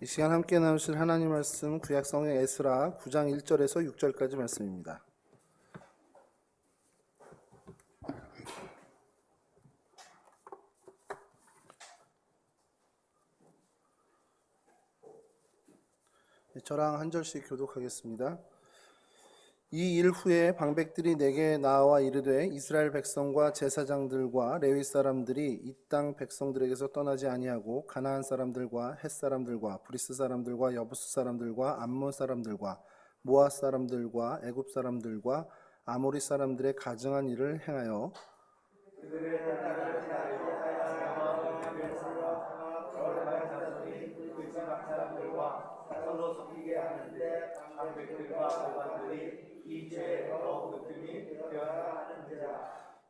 시간 함께 나누실 하나님 말씀 구약성경 에스라 9장 1절에서 6절까지 말씀입니다. 저랑 한 절씩 교독하겠습니다. 이 일 후에 방백들이 내게 나와 이르되 이스라엘 백성과 제사장들과 레위 사람들이 이 땅 백성들에게서 떠나지 아니하고 가나안 사람들과 헷 사람들과 브리스 사람들과 여부스 사람들과 암몬 사람들과 모압 사람들과 애굽 사람들과 아모리 사람들의 가증한 일을 행하여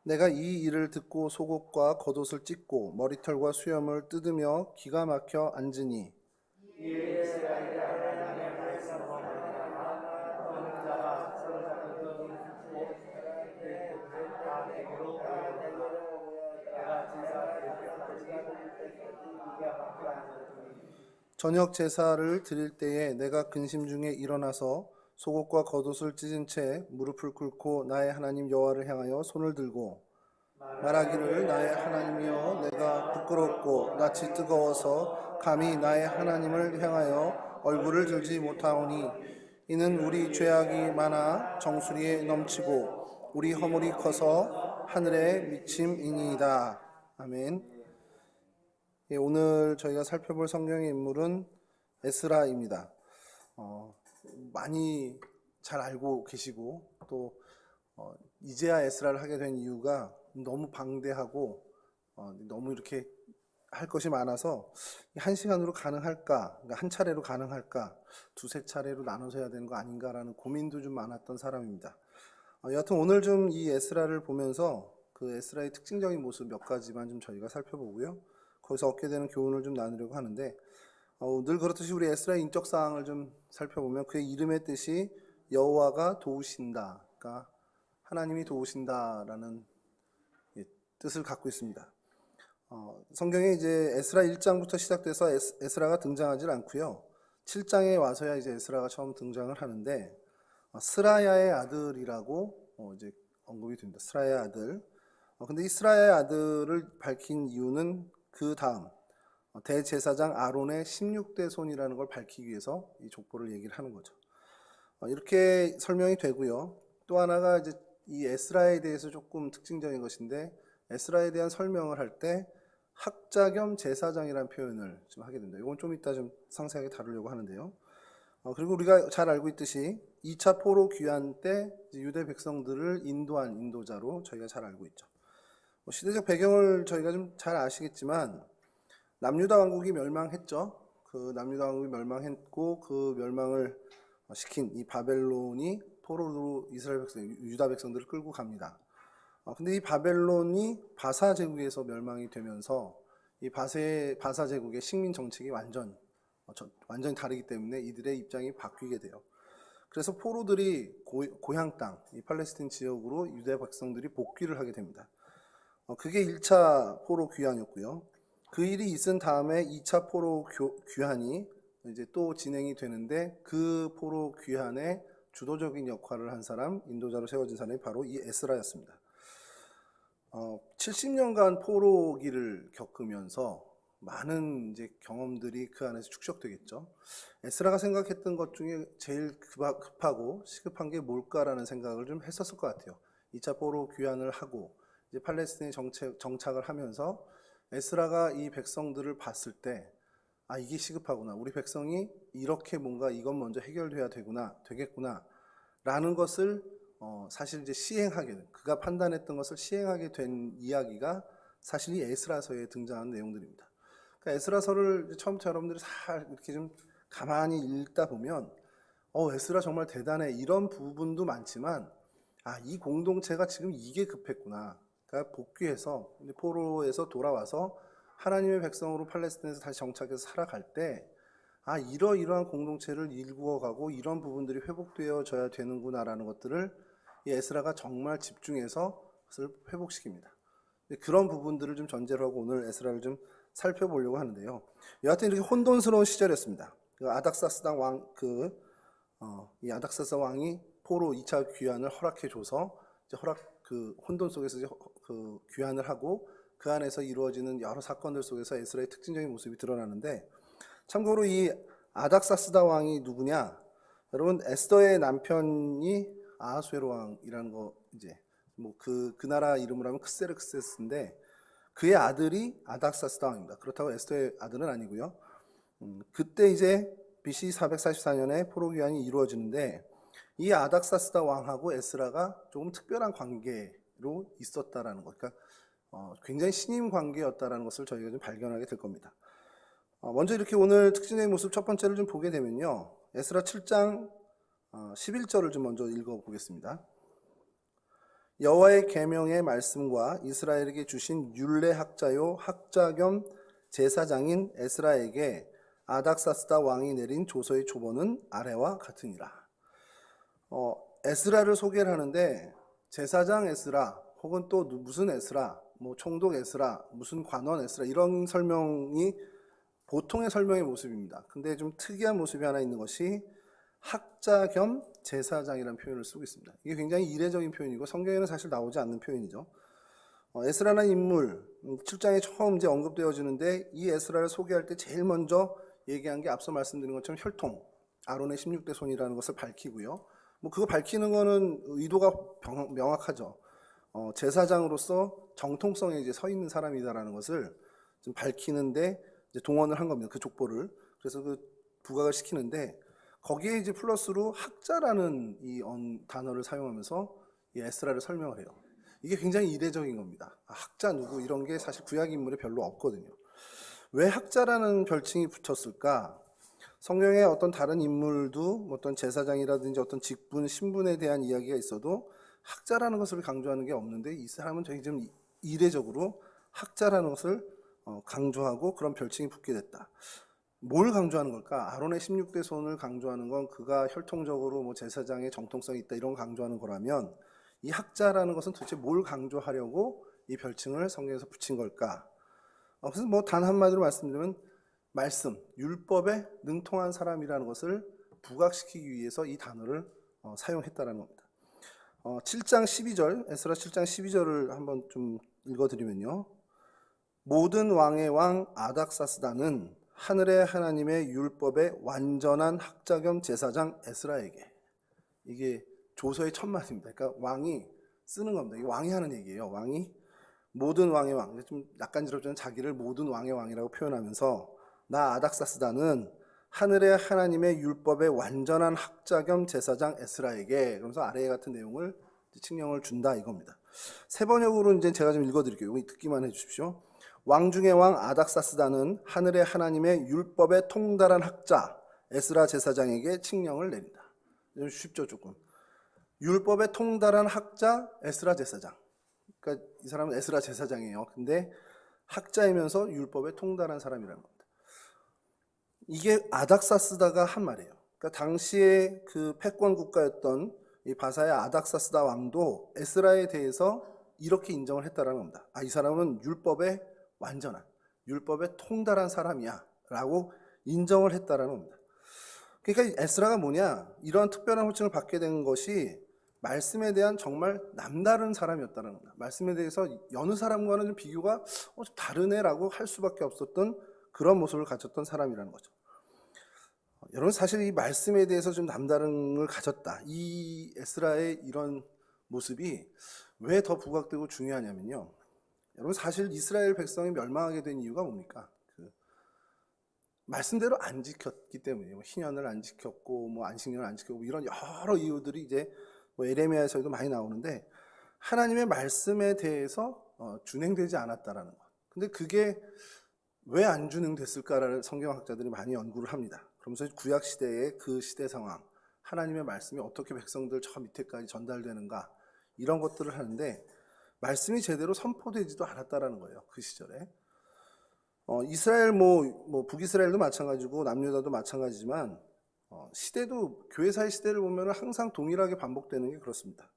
내가 이 일을 듣고 속옷과 겉옷을 찢고 머리털과 수염을 뜯으며 기가 막혀 앉으니 저녁 제사를 드릴 때에 내가 근심 중에 일어나서 속옷과 겉옷을 찢은 채 무릎을 꿇고 나의 하나님 여호와를 향하여 손을 들고 말하기를 나의 하나님이여 내가 부끄럽고 낯이 뜨거워서 감히 나의 하나님을 향하여 얼굴을 들지 못하오니 이는 우리 죄악이 많아 정수리에 넘치고 우리 허물이 커서 하늘에 미침이니이다. 아멘. 예, 오늘 저희가 살펴볼 성경의 인물은 에스라입니다. 많이 잘 알고 계시고 또 이제야 에스라를 하게 된 이유가 너무 방대하고 너무 이렇게 할 것이 많아서 한 시간으로 가능할까, 그러니까 한 차례로 가능할까, 두세 차례로 나눠서 해야 되는 거 아닌가라는 고민도 좀 많았던 사람입니다. 여하튼 오늘 좀 이 에스라를 보면서 그 에스라의 특징적인 모습 몇 가지만 좀 저희가 살펴보고요. 거기서 얻게 되는 교훈을 좀 나누려고 하는데 늘 그렇듯이 우리 에스라의 인적 사항을 좀 살펴보면 그의 이름의 뜻이 여호와가 도우신다, 그러니까 하나님이 도우신다라는 뜻을 갖고 있습니다. 성경에 이제 에스라 1장부터 시작돼서 에스라가 등장하지 않고요. 7장에 와서야 이제 에스라가 처음 등장을 하는데 스라야의 아들이라고 이제 언급이 됩니다. 스라야의 아들. 근데 이 스라야의 아들을 밝힌 이유는 그 다음 대제사장 아론의 16대 손이라는 걸 밝히기 위해서 이 족보를 얘기를 하는 거죠. 이렇게 설명이 되고요. 또 하나가 이제 이 에스라에 대해서 조금 특징적인 것인데 에스라에 대한 설명을 할 때 학자 겸 제사장이라는 표현을 좀 하게 됩니다. 이건 좀 이따 좀 상세하게 다루려고 하는데요. 그리고 우리가 잘 알고 있듯이 2차 포로 귀환 때 유대 백성들을 인도한 인도자로 저희가 잘 알고 있죠. 시대적 배경을 저희가 좀 잘 아시겠지만 남유다 왕국이 멸망했죠. 그 남유다 왕국이 멸망했고 그 멸망을 시킨 이 바벨론이 포로로 이스라엘 백성, 유다 백성들을 끌고 갑니다. 근데 이 바벨론이 바사 제국에서 멸망이 되면서 이 바사 제국의 식민 정책이 완전히 다르기 때문에 이들의 입장이 바뀌게 돼요. 그래서 포로들이 고향 땅, 이 팔레스틴 지역으로 유대 백성들이 복귀를 하게 됩니다. 그게 1차 포로 귀환이었고요. 그 일이 있은 다음에 2차 포로 귀환이 이제 또 진행이 되는데 그 포로 귀환의 주도적인 역할을 한 사람, 인도자로 세워진 사람이 바로 이 에스라였습니다. 70년간 포로기를 겪으면서 많은 이제 경험들이 그 안에서 축적되겠죠. 에스라가 생각했던 것 중에 제일 급하고 시급한 게 뭘까라는 생각을 좀 했었을 것 같아요. 2차 포로 귀환을 하고 이제 팔레스틴에 정착을 하면서 에스라가 이 백성들을 봤을 때 이게 시급하구나. 우리 백성이 이렇게 뭔가 이건 먼저 해결돼야 되겠구나 라는 것을 사실 이제 그가 판단했던 것을 시행하게 된 이야기가 사실 이 에스라서에 등장하는 내용들입니다. 그러니까 에스라서를 처음부터 여러분들이 잘 이렇게 좀 가만히 읽다 보면 에스라 정말 대단해 이런 부분도 많지만 이 공동체가 지금 이게 급했구나. 그러니까 복귀해서 포로에서 돌아와서 하나님의 백성으로 팔레스틴에서 다시 정착해서 살아갈 때 이러이러한 공동체를 일구어가고 이런 부분들이 회복되어져야 되는구나라는 것들을 이 에스라가 정말 집중해서 그것을 회복시킵니다. 그런 부분들을 좀 전제로 하고 오늘 에스라를 좀 살펴보려고 하는데요. 여하튼 이렇게 혼돈스러운 시절이었습니다. 그 아닥사스다 이 아닥사스다 왕이 포로 2차 귀환을 허락해줘서 이제 그 혼돈 속에서 이제 그 귀환을 하고 그 안에서 이루어지는 여러 사건들 속에서 에스라의 특징적인 모습이 드러나는데, 참고로 이 아닥사스다 왕이 누구냐? 여러분, 에스더의 남편이 아하수에로 왕이라는 거, 이제 뭐 그 나라 이름으로 하면 크세르크세스인데, 그의 아들이 아닥사스다 왕입니다. 그렇다고 에스더의 아들은 아니고요. 그때 이제 BC 444년에 포로 귀환이 이루어지는데, 이 아닥사스다 왕하고 에스라가 조금 특별한 관계로 있었다라는 것, 그러니까 굉장히 신임 관계였다라는 것을 저희가 좀 발견하게 될 겁니다. 먼저 이렇게 오늘 특징적인 모습 첫 번째를 좀 보게 되면요, 에스라 7장 11절을 좀 먼저 읽어보겠습니다. 여호와의 계명의 말씀과 이스라엘에게 주신 율례 학자요 학자 겸 제사장인 에스라에게 아닥사스다 왕이 내린 조서의 초본은 아래와 같으니라. 에스라를 소개를 하는데 제사장 에스라 혹은 또 무슨 에스라, 뭐 총독 에스라, 무슨 관원 에스라, 이런 설명이 보통의 설명의 모습입니다. 근데 좀 특이한 모습이 하나 있는 것이 학자 겸 제사장이라는 표현을 쓰고 있습니다. 이게 굉장히 이례적인 표현이고 성경에는 사실 나오지 않는 표현이죠. 에스라라는 인물 7장에 처음 이제 언급되어지는데, 이 에스라를 소개할 때 제일 먼저 얘기한 게 앞서 말씀드린 것처럼 혈통, 아론의 16대 손이라는 것을 밝히고요. 뭐 그거 밝히는 거는 의도가 명확하죠. 제사장으로서 정통성에 이제 서 있는 사람이다라는 것을 좀 밝히는데 이제 동원을 한 겁니다. 그 족보를. 그래서 그 부각을 시키는데, 거기에 이제 플러스로 학자라는 이 단어를 사용하면서 이 에스라를 설명을 해요. 이게 굉장히 이례적인 겁니다. 학자 누구 이런 게 사실 구약 인물에 별로 없거든요. 왜 학자라는 별칭이 붙었을까? 성경에 어떤 다른 인물도 뭐 어떤 제사장이라든지 어떤 직분, 신분에 대한 이야기가 있어도 학자라는 것을 강조하는 게 없는데, 이 사람은 되게 좀 이례적으로 학자라는 것을 강조하고 그런 별칭이 붙게 됐다. 뭘 강조하는 걸까? 아론의 16대 손을 강조하는 건 그가 혈통적으로 뭐 제사장의 정통성이 있다 이런 거 강조하는 거라면, 이 학자라는 것은 도대체 뭘 강조하려고 이 별칭을 성경에서 붙인 걸까? 그래서 뭐 단 한마디로 말씀드리면 말씀, 율법에 능통한 사람이라는 것을 부각시키기 위해서 이 단어를 사용했다는 겁니다. 7장 12절, 에스라 7장 12절을 한번 좀 읽어드리면요. 모든 왕의 왕 아닥사스다는 하늘의 하나님의 율법의 완전한 학자 겸 제사장 에스라에게, 이게 조서의 첫 마디입니다. 그러니까 왕이 쓰는 겁니다. 이게 왕이 하는 얘기예요. 왕이 모든 왕의 왕, 좀 낯간지럽지만 자기를 모든 왕의 왕이라고 표현하면서 나 아닥사스다는 하늘의 하나님의 율법의 완전한 학자 겸 제사장 에스라에게, 그러면서 아래 같은 내용을 칭령을 준다 이겁니다. 세 번역으로 이제 제가 좀 읽어드릴게요. 이거 듣기만 해주십시오. 왕 중의 왕 아닥사스다는 하늘의 하나님의 율법에 통달한 학자 에스라 제사장에게 칙령을 내린다. 좀 쉽죠, 조금. 율법에 통달한 학자 에스라 제사장. 그러니까 이 사람은 에스라 제사장이에요. 근데 학자이면서 율법에 통달한 사람이라는 겁니다. 이게 아닥사스다가 한 말이에요. 그러니까 당시에 그 패권 국가였던 이 바사의 아닥사스다 왕도 에스라에 대해서 이렇게 인정을 했다라는 겁니다. 이 사람은 율법에 완전한, 율법에 통달한 사람이야 라고 인정을 했다라는 겁니다. 그러니까 에스라가 뭐냐, 이러한 특별한 호칭을 받게 된 것이 말씀에 대한 정말 남다른 사람이었다는 겁니다. 말씀에 대해서 여느 사람과는 좀 비교가 좀 다르네라고 할 수밖에 없었던 그런 모습을 가졌던 사람이라는 거죠. 여러분, 사실 이 말씀에 대해서 좀 남다름을 가졌다, 이 에스라의 이런 모습이 왜 더 부각되고 중요하냐면요, 여러분, 사실 이스라엘 백성이 멸망하게 된 이유가 뭡니까? 말씀대로 안 지켰기 때문이에요. 희년을 안 지켰고, 뭐 안식년을 안 지켰고, 이런 여러 이유들이 이제 뭐 에레미야에서도 많이 나오는데, 하나님의 말씀에 대해서 준행되지 않았다라는 것. 근데 그게 왜 안 준행됐을까를 성경학자들이 많이 연구를 합니다. 그러면서 구약 시대의 그 시대 상황, 하나님의 말씀이 어떻게 백성들 저 밑에까지 전달되는가, 이런 것들을 하는데 말씀이 제대로 선포되지도 않았다라는 거예요. 그 시절에. 이스라엘 뭐 북이스라엘도 마찬가지고 남유다도 마찬가지지만 시대도, 교회사의 시대를 보면 항상 동일하게 반복되는 게 그렇습니다.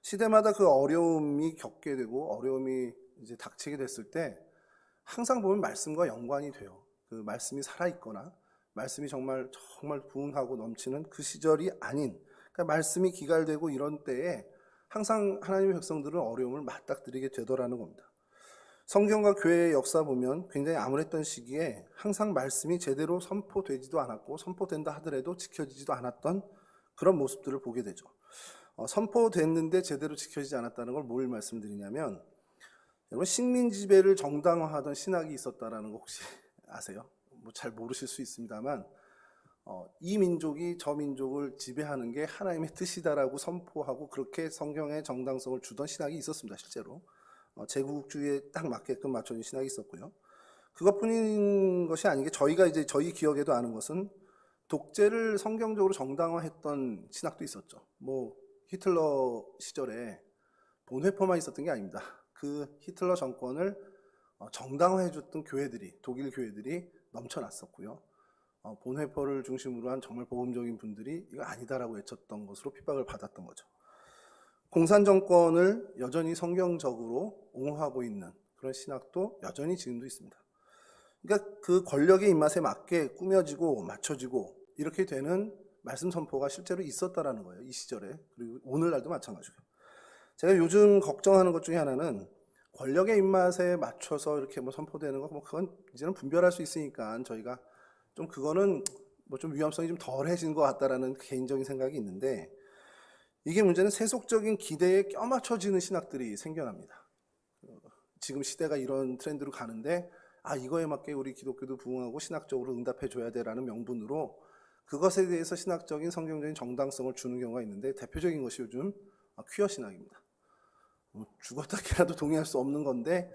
시대마다 그 어려움이 겪게 되고 어려움이 이제 닥치게 됐을 때 항상 보면 말씀과 연관이 돼요. 그 말씀이 살아있거나 말씀이 정말 부흥하고 넘치는 그 시절이 아닌, 그러니까 말씀이 기갈되고 이런 때에 항상 하나님의 백성들은 어려움을 맞닥뜨리게 되더라는 겁니다. 성경과 교회의 역사 보면 굉장히 암울했던 시기에 항상 말씀이 제대로 선포되지도 않았고 선포된다 하더라도 지켜지지도 않았던 그런 모습들을 보게 되죠. 선포됐는데 제대로 지켜지지 않았다는 걸 뭘 말씀드리냐면, 여러분 식민 지배를 정당화하던 신학이 있었다라는 거 혹시 아세요? 뭐 잘 모르실 수 있습니다만, 이 민족이 저 민족을 지배하는 게 하나님의 뜻이다라고 선포하고 그렇게 성경의 정당성을 주던 신학이 있었습니다. 실제로 제국주의에 딱 맞게끔 맞춰진 신학이 있었고요. 그것뿐인 것이 아닌 게, 저희가 이제 저희 기억에도 아는 것은 독재를 성경적으로 정당화했던 신학도 있었죠. 뭐 히틀러 시절에 본회퍼만 있었던 게 아닙니다. 그 히틀러 정권을 정당화해줬던 교회들이, 독일 교회들이 넘쳐났었고요. 본회퍼를 중심으로 한 정말 복음적인 분들이 이거 아니다라고 외쳤던 것으로 핍박을 받았던 거죠. 공산 정권을 여전히 성경적으로 옹호하고 있는 그런 신학도 여전히 지금도 있습니다. 그러니까 그 권력의 입맛에 맞게 꾸며지고 맞춰지고 이렇게 되는 말씀 선포가 실제로 있었다라는 거예요. 이 시절에. 그리고 오늘날도 마찬가지고요. 제가 요즘 걱정하는 것 중에 하나는, 권력의 입맛에 맞춰서 이렇게 뭐 선포되는 거, 뭐 그건 이제는 분별할 수 있으니까 저희가 좀 그거는 뭐 좀 위험성이 좀 덜해진 것 같다라는 개인적인 생각이 있는데, 이게 문제는 세속적인 기대에 껴맞춰지는 신학들이 생겨납니다. 지금 시대가 이런 트렌드로 가는데, 이거에 맞게 우리 기독교도 부흥하고 신학적으로 응답해 줘야 돼라는 명분으로 그것에 대해서 신학적인 성경적인 정당성을 주는 경우가 있는데, 대표적인 것이 요즘 퀴어 신학입니다. 죽었다 깨라도 동의할 수 없는 건데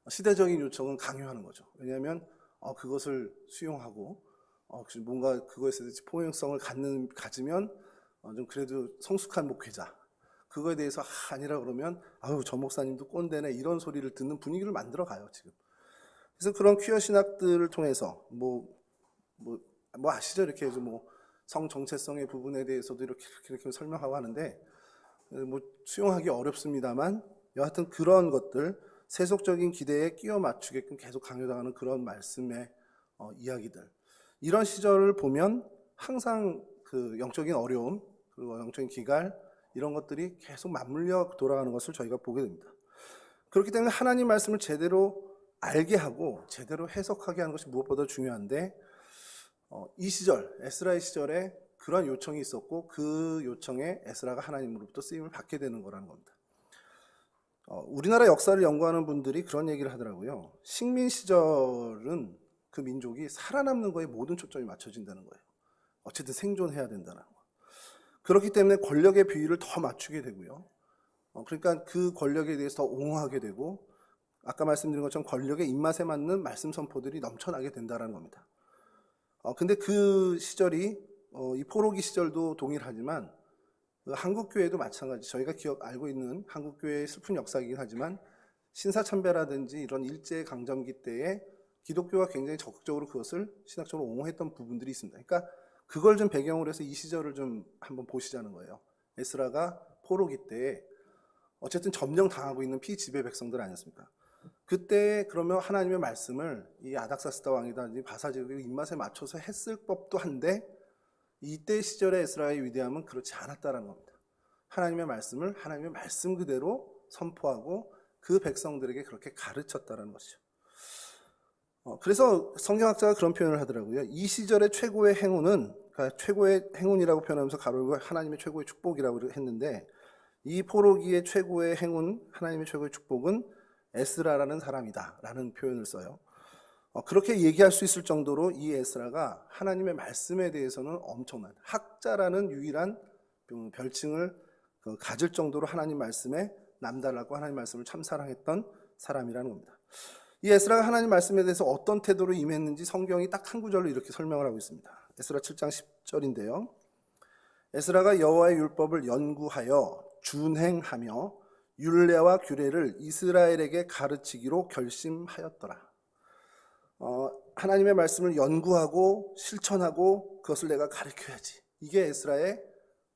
시대적인 요청은 강요하는 거죠. 왜냐하면 그것을 수용하고 뭔가 그것에 대해서 포용성을 가지면 좀 그래도 성숙한 목회자, 그거에 대해서 아니라 그러면 저 목사님도 꼰대네, 이런 소리를 듣는 분위기를 만들어 가요 지금. 그래서 그런 퀴어 신학들을 통해서 뭐 아시죠? 이렇게 해서 뭐 성 정체성의 부분에 대해서도 이렇게 설명하고 하는데, 뭐 수용하기 어렵습니다만, 여하튼 그런 것들, 세속적인 기대에 끼워 맞추게끔 계속 강요당하는 그런 말씀의 이야기들, 이런 시절을 보면 항상 그 영적인 어려움 그리고 영적인 기갈, 이런 것들이 계속 맞물려 돌아가는 것을 저희가 보게 됩니다. 그렇기 때문에 하나님 말씀을 제대로 알게 하고 제대로 해석하게 하는 것이 무엇보다 중요한데, 이 시절, 에스라의 시절에 그런 요청이 있었고 그 요청에 에스라가 하나님으로부터 쓰임을 받게 되는 거라는 겁니다. 우리나라 역사를 연구하는 분들이 그런 얘기를 하더라고요. 식민 시절은 그 민족이 살아남는 거에 모든 초점이 맞춰진다는 거예요. 어쨌든 생존해야 된다는 거. 그렇기 때문에 권력의 비율을 더 맞추게 되고요. 그러니까 그 권력에 대해서 더 옹호하게 되고, 아까 말씀드린 것처럼 권력의 입맛에 맞는 말씀 선포들이 넘쳐나게 된다는 겁니다. 근데 그 시절이 이 포로기 시절도 동일하지만 한국교회도 마찬가지, 저희가 알고 있는 한국교회의 슬픈 역사이긴 하지만 신사참배라든지 이런 일제강점기 때에 기독교가 굉장히 적극적으로 그것을 신학적으로 옹호했던 부분들이 있습니다. 그러니까 그걸 좀 배경으로 해서 이 시절을 좀 한번 보시자는 거예요. 에스라가 포로기 때에 어쨌든 점령당하고 있는 피지배 백성들 아니었습니까? 그때 그러면 하나님의 말씀을 이 아닥사스다 왕이라든지 바사제국의 입맛에 맞춰서 했을 법도 한데, 이때 시절의 에스라의 위대함은 그렇지 않았다는 겁니다. 하나님의 말씀을 하나님의 말씀 그대로 선포하고 그 백성들에게 그렇게 가르쳤다는 것이죠. 그래서 성경학자가 그런 표현을 하더라고요. 이 시절의 최고의 행운은, 그러니까 최고의 행운이라고 표현하면서 가로열고 하나님의 최고의 축복이라고 했는데, 이 포로기의 최고의 행운, 하나님의 최고의 축복은 에스라라는 사람이다 라는 표현을 써요. 그렇게 얘기할 수 있을 정도로 이 에스라가 하나님의 말씀에 대해서는 엄청난 학자라는 유일한 별칭을 가질 정도로 하나님 말씀에 남달랐고 하나님 말씀을 참 사랑했던 사람이라는 겁니다. 이 에스라가 하나님 말씀에 대해서 어떤 태도로 임했는지 성경이 딱 한 구절로 이렇게 설명을 하고 있습니다. 에스라 7장 10절인데요. 에스라가 여호와의 율법을 연구하여 준행하며 율례와 규례를 이스라엘에게 가르치기로 결심하였더라. 하나님의 말씀을 연구하고 실천하고 그것을 내가 가르쳐야지. 이게 에스라의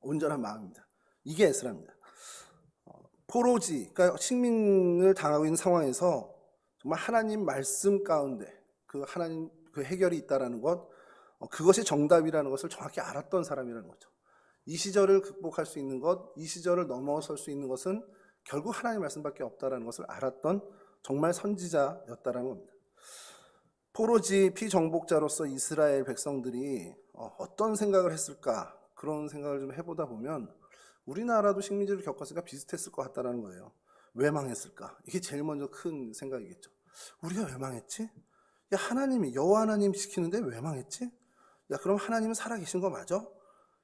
온전한 마음입니다. 이게 에스라입니다. 포로지, 그러니까 식민을 당하고 있는 상황에서 정말 하나님 말씀 가운데 그 하나님 그 해결이 있다라는 것, 그것이 정답이라는 것을 정확히 알았던 사람이라는 거죠. 이 시절을 극복할 수 있는 것, 이 시절을 넘어설 수 있는 것은 결국 하나님의 말씀밖에 없다는 것을 알았던 정말 선지자였다는 겁니다. 포로지 피정복자로서 이스라엘 백성들이 어떤 생각을 했을까, 그런 생각을 좀 해보다 보면 우리나라도 식민지를 겪었으니까 비슷했을 것 같다는 거예요. 왜 망했을까? 이게 제일 먼저 큰 생각이겠죠. 우리가 왜 망했지? 야, 하나님이, 여호와 하나님 지키는데 왜 망했지? 야, 그럼 하나님은 살아계신 거 맞아?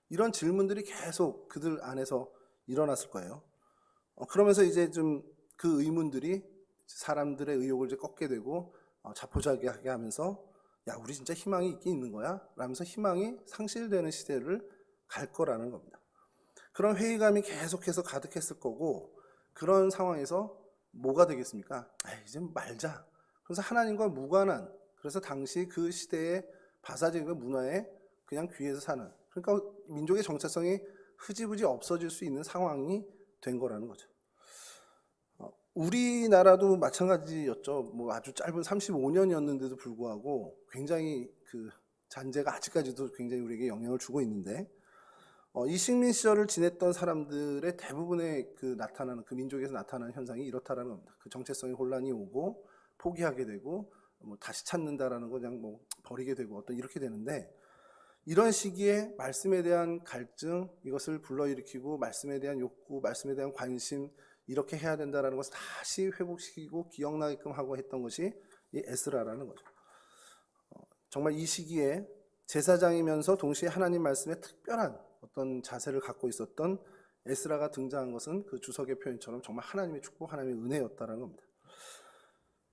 이런 질문들이 계속 그들 안에서 일어났을 거예요. 그러면서 이제 좀 그 의문들이 사람들의 의욕을 이제 꺾게 되고 자포자기하게 하면서 야, 우리 진짜 희망이 있긴 있는 거야? 라면서 희망이 상실되는 시대를 갈 거라는 겁니다. 그런 회의감이 계속해서 가득했을 거고, 그런 상황에서 뭐가 되겠습니까? 이제 말자. 그래서 하나님과 무관한, 그래서 당시 그 시대의 바사적인 문화에 그냥 귀에서 사는, 그러니까 민족의 정체성이 흐지부지 없어질 수 있는 상황이 된 거라는 거죠. 우리나라도 마찬가지였죠. 뭐 아주 짧은 35년이었는데도 불구하고 굉장히 그 잔재가 아직까지도 굉장히 우리에게 영향을 주고 있는데, 이 식민 시절을 지냈던 사람들의 대부분의 그 나타나는, 그 민족에서 나타나는 현상이 이렇다라는 겁니다. 그 정체성의 혼란이 오고 포기하게 되고 뭐 다시 찾는다라는 거 그냥 뭐 버리게 되고 어떤 이렇게 되는데, 이런 시기에 말씀에 대한 갈증, 이것을 불러일으키고 말씀에 대한 욕구, 말씀에 대한 관심, 이렇게 해야 된다라는 것을 다시 회복시키고 기억나게끔 하고 했던 것이 이 에스라라는 거죠. 정말 이 시기에 제사장이면서 동시에 하나님 말씀에 특별한 어떤 자세를 갖고 있었던 에스라가 등장한 것은 그 주석의 표현처럼 정말 하나님의 축복, 하나님의 은혜였다라는 겁니다.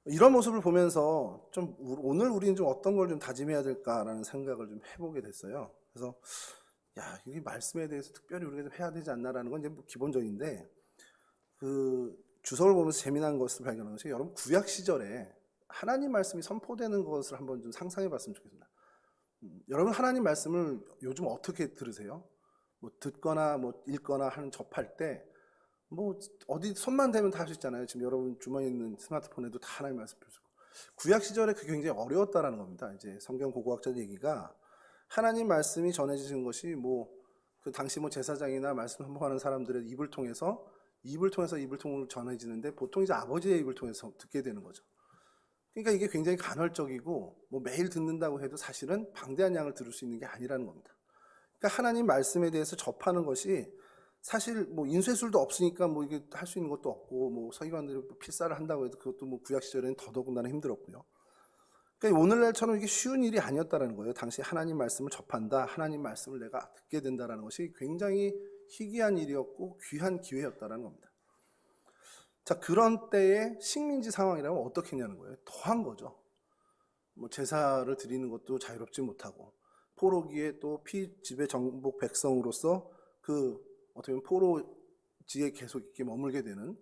이런 모습을 보면서 좀 오늘 우리는 좀 어떤 걸 좀 다짐해야 될까라는 생각을 좀 해보게 됐어요. 그래서 야, 이 말씀에 대해서 특별히 우리가 좀 해야 되지 않나라는 건 이제 뭐 기본적인데, 그 주석을 보면서 재미난 것을 발견한 것이, 여러분 구약 시절에 하나님 말씀이 선포되는 것을 한번 좀 상상해 봤으면 좋겠습니다. 여러분 하나님 말씀을 요즘 어떻게 들으세요? 뭐 듣거나 뭐 읽거나 하는 접할 때 뭐 어디 손만 대면 다 할 수 있잖아요. 지금 여러분 주머니에 있는 스마트폰에도 다 하나님 말씀 펼치고. 구약 시절에 그게 굉장히 어려웠다라는 겁니다. 이제 성경 고고학자 얘기가 하나님 말씀이 전해지는 것이 뭐 그 당시 뭐 제사장이나 말씀 선포하는 사람들의 입을 통해서 입을 통으로 전해지는데, 보통 이제 아버지의 입을 통해서 듣게 되는 거죠. 그러니까 이게 굉장히 간헐적이고 뭐 매일 듣는다고 해도 사실은 방대한 양을 들을 수 있는 게 아니라는 겁니다. 그러니까 하나님 말씀에 대해서 접하는 것이 사실 뭐 인쇄술도 없으니까 뭐 이게 할 수 있는 것도 없고, 뭐 서기관들이 필사를 한다고 해도 그것도 뭐 구약 시절에는 더더군다나 힘들었고요. 그러니까 오늘날처럼 이게 쉬운 일이 아니었다라는 거예요. 당시 하나님 말씀을 접한다, 하나님 말씀을 내가 듣게 된다라는 것이 굉장히 희귀한 일이었고 귀한 기회였다라는 겁니다. 자, 그런 때의 식민지 상황이라면 어떻게 했냐는 거예요. 더한 거죠. 뭐 제사를 드리는 것도 자유롭지 못하고, 포로기에 또 피지배 정복 백성으로서 그 어떻게 보면 포로지에 계속 이렇게 머물게 되는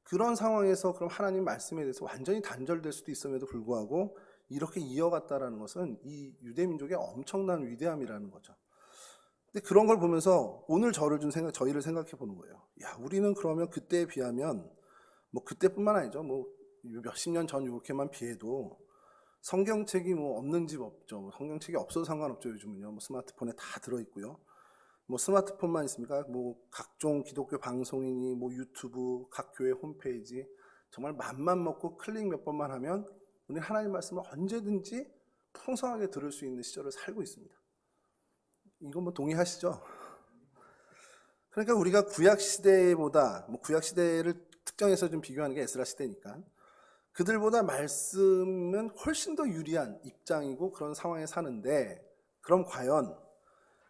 그런 상황에서 그럼 하나님 말씀에 대해서 완전히 단절될 수도 있음에도 불구하고 이렇게 이어갔다라는 것은 이 유대 민족의 엄청난 위대함이라는 거죠. 근데 그런 걸 보면서 오늘 저희를 생각해 보는 거예요. 야, 우리는 그러면 그때에 비하면, 뭐 그때뿐만 아니죠. 뭐 몇십 년 전 이렇게만 비해도 성경책이 뭐 없는 집 없죠. 성경책이 없어도 상관없죠. 요즘은요. 뭐 스마트폰에 다 들어있고요. 뭐 스마트폰만 있습니까? 뭐 각종 기독교 방송이니 뭐 유튜브, 각 교회 홈페이지, 정말 맘만 먹고 클릭 몇 번만 하면 우리 하나님 말씀을 언제든지 풍성하게 들을 수 있는 시절을 살고 있습니다. 이거 뭐 동의하시죠? 그러니까 우리가 구약 시대보다, 뭐 구약 시대를 특정해서 좀 비교하는 게 에스라 시대니까, 그들보다 말씀은 훨씬 더 유리한 입장이고 그런 상황에 사는데, 그럼 과연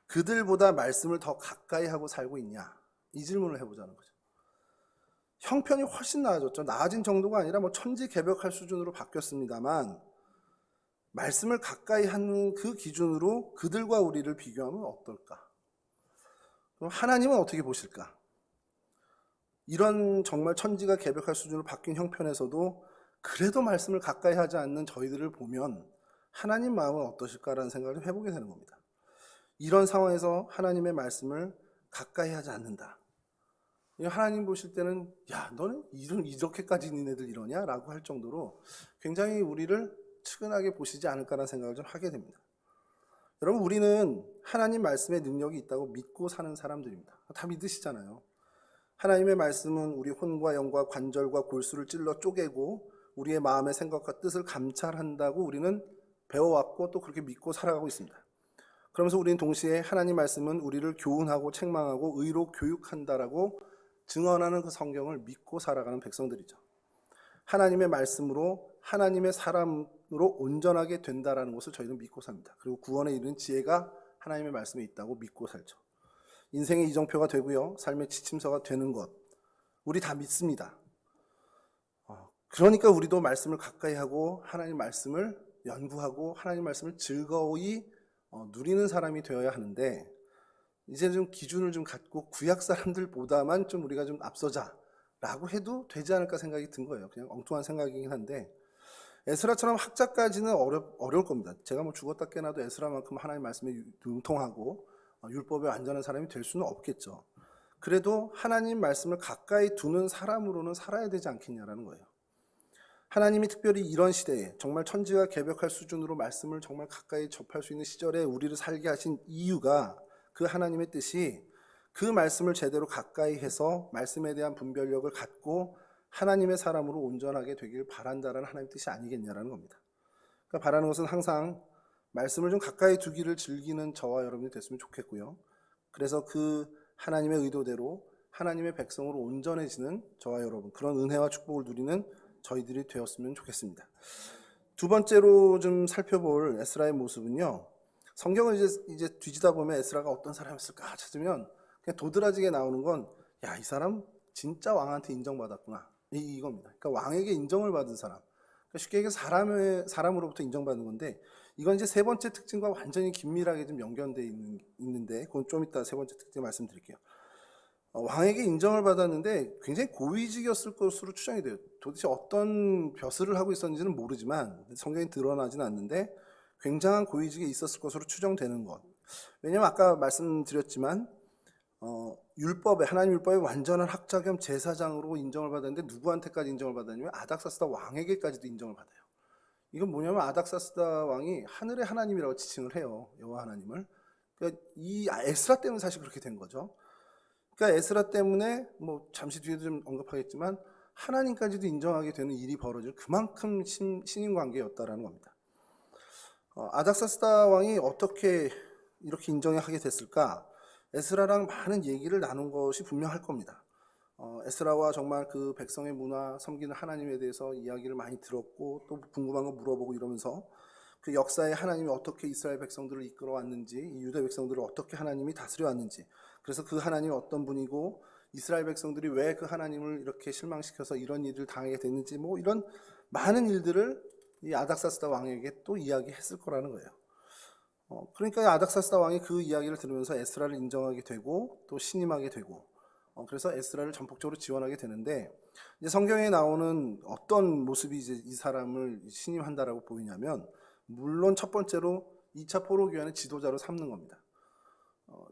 그들보다 말씀을 더 가까이 하고 살고 있냐? 이 질문을 해보자는 거죠. 형편이 훨씬 나아졌죠. 나아진 정도가 아니라 뭐 천지개벽할 수준으로 바뀌었습니다만, 말씀을 가까이 하는 그 기준으로 그들과 우리를 비교하면 어떨까? 그럼 하나님은 어떻게 보실까? 이런 정말 천지가 개벽할 수준으로 바뀐 형편에서도 그래도 말씀을 가까이 하지 않는 저희들을 보면 하나님 마음은 어떠실까라는 생각을 좀 해보게 되는 겁니다. 이런 상황에서 하나님의 말씀을 가까이 하지 않는다. 하나님 보실 때는 야, 너는 이렇게까지 니네들 이러냐? 라고 할 정도로 굉장히 우리를 측은하게 보시지 않을까라는 생각을 좀 하게 됩니다. 여러분, 우리는 하나님 말씀의 능력이 있다고 믿고 사는 사람들입니다. 다 믿으시잖아요. 하나님의 말씀은 우리 혼과 영과 관절과 골수를 찔러 쪼개고 우리의 마음의 생각과 뜻을 감찰한다고 우리는 배워왔고 또 그렇게 믿고 살아가고 있습니다. 그러면서 우리는 동시에 하나님 말씀은 우리를 교훈하고 책망하고 의로 교육한다라고 증언하는 그 성경을 믿고 살아가는 백성들이죠. 하나님의 말씀으로 하나님의 사람으로 온전하게 된다라는 것을 저희는 믿고 삽니다. 그리고 구원에 이르는 지혜가 하나님의 말씀에 있다고 믿고 살죠. 인생의 이정표가 되고요, 삶의 지침서가 되는 것, 우리 다 믿습니다. 그러니까 우리도 말씀을 가까이 하고 하나님 말씀을 연구하고 하나님 말씀을 즐거이 누리는 사람이 되어야 하는데, 이제 좀 기준을 좀 갖고 구약 사람들보다만 좀 우리가 좀 앞서자라고 해도 되지 않을까 생각이 든 거예요. 그냥 엉뚱한 생각이긴 한데, 에스라처럼 학자까지는 어려울 겁니다. 제가 뭐 죽었다 깨나도 에스라만큼 하나님 말씀에 융통하고 율법에 완전한 사람이 될 수는 없겠죠. 그래도 하나님 말씀을 가까이 두는 사람으로는 살아야 되지 않겠냐라는 거예요. 하나님이 특별히 이런 시대에 정말 천지가 개벽할 수준으로 말씀을 정말 가까이 접할 수 있는 시절에 우리를 살게 하신 이유가, 그 하나님의 뜻이 그 말씀을 제대로 가까이 해서 말씀에 대한 분별력을 갖고 하나님의 사람으로 온전하게 되길 바란다라는 하나님의 뜻이 아니겠냐라는 겁니다. 그러니까 바라는 것은 항상 말씀을 좀 가까이 두기를 즐기는 저와 여러분이 됐으면 좋겠고요. 그래서 그 하나님의 의도대로 하나님의 백성으로 온전해지는 저와 여러분, 그런 은혜와 축복을 누리는 저희들이 되었으면 좋겠습니다. 두 번째로 좀 살펴볼 에스라의 모습은요, 성경을 이제 뒤지다 보면 에스라가 어떤 사람이었을까 찾으면 그냥 도드라지게 나오는 건, 야, 이 사람 진짜 왕한테 인정받았구나, 이겁니다. 그러니까 왕에게 인정을 받은 사람, 그러니까 쉽게 얘기해서 사람으로부터 인정받는 건데, 이건 이제 세 번째 특징과 완전히 긴밀하게 좀 연결되어 있는데, 그건 좀 이따 세 번째 특징 말씀드릴게요. 왕에게 인정을 받았는데 굉장히 고위직이었을 것으로 추정이 돼요. 도대체 어떤 벼슬을 하고 있었는지는 모르지만, 성경에 드러나지는 않는데 굉장한 고위직에 있었을 것으로 추정되는 것. 왜냐하면 아까 말씀드렸지만 율법에, 하나님 율법의 완전한 학자 겸 제사장으로 인정을 받았는데 누구한테까지 인정을 받았냐면 아닥사스다 왕에게까지도 인정을 받아요. 이건 뭐냐면 아닥사스다 왕이 하늘의 하나님이라고 지칭을 해요, 여호와 하나님을. 그러니까 이 에스라 때문에 사실 그렇게 된 거죠. 그러니까 에스라 때문에 뭐 잠시 뒤에도 좀 언급하겠지만 하나님까지도 인정하게 되는 일이 벌어질 그만큼 신인 관계였다라는 겁니다. 아닥사스다 왕이 어떻게 이렇게 인정하게 됐을까? 에스라랑 많은 얘기를 나눈 것이 분명할 겁니다. 에스라와 정말 그 백성의 문화, 섬기는 하나님에 대해서 이야기를 많이 들었고 또 궁금한 거 물어보고 이러면서 그 역사에 하나님이 어떻게 이스라엘 백성들을 이끌어 왔는지, 이 유대 백성들을 어떻게 하나님이 다스려 왔는지, 그래서 그 하나님이 어떤 분이고 이스라엘 백성들이 왜 그 하나님을 이렇게 실망시켜서 이런 일을 당하게 됐는지, 뭐 이런 많은 일들을 이 아닥사스다 왕에게 또 이야기했을 거라는 거예요. 그러니까 아닥사스다 왕이 그 이야기를 들으면서 에스라를 인정하게 되고 또 신임하게 되고, 그래서 에스라를 전폭적으로 지원하게 되는데, 이제 성경에 나오는 어떤 모습이 이제 이 사람을 신임한다라고 보이냐면, 물론 첫 번째로 2차 포로 귀환의 지도자로 삼는 겁니다.